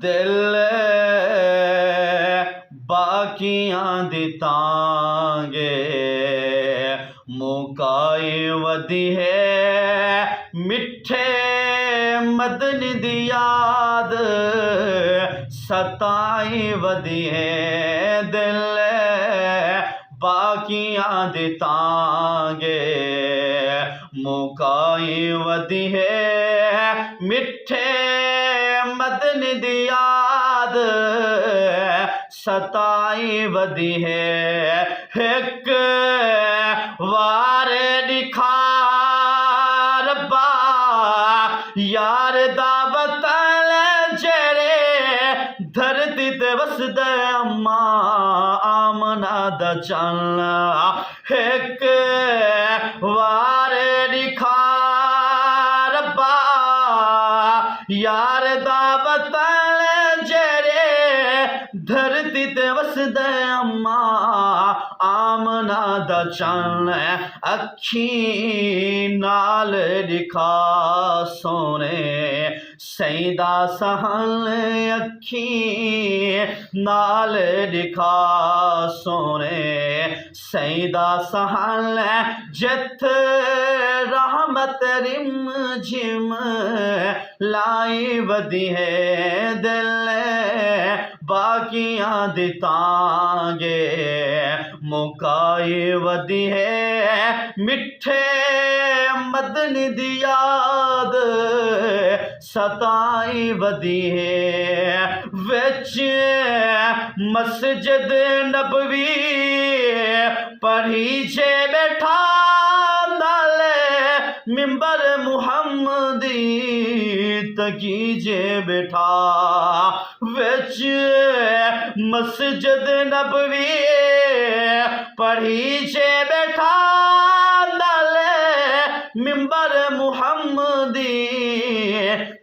दिल बाकियां दितांगे मुकाई वदी है मिठे मदन दी याद सताई वदी है दिल बाकियां दितांगे मुकाई वदी है मिठे मदन दी याद सताई वदी है एक वार दिखा रब्बा यार दा वतन जेरे धरती ते वसदे अम्मा आमना दा चन्न एक वार दिखा रब्बा यार दा वतन जेरे धरती ते वसदे अम्मा आमना दा चन्न अखी नाल दिखा सोने सईदा सहल अखी नाल दिखा सोने सईदा सहल जिथ रहमत रिम झिम लाई वदी है दिल बाकियां दितांगे मुकाई वदी है मिठे मदन दी याद सताई वदी है विच मस्जिद नबवी पढ़ी जे बैठा नाले मिंबर मुहम्मदी तकी जे बैठा विच मस्जिद नबवी पढ़ी जे बैठा नाले मिंबर मुहम्मदी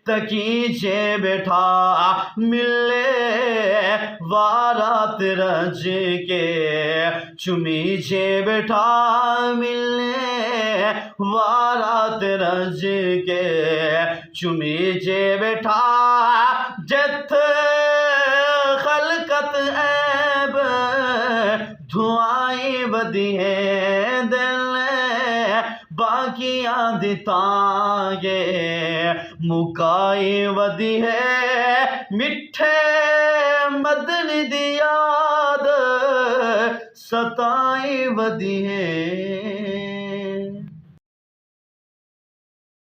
तकी जे बैठा मिले वारात रज के चुमी जे बैठा मिले वारात रज के चुमी जे बैठा जथ खलकत ऐब धुआई वदी है दिल बाकियां दितांगे मुकाई वदी है मिठे मदन दी याद सताई वदी है।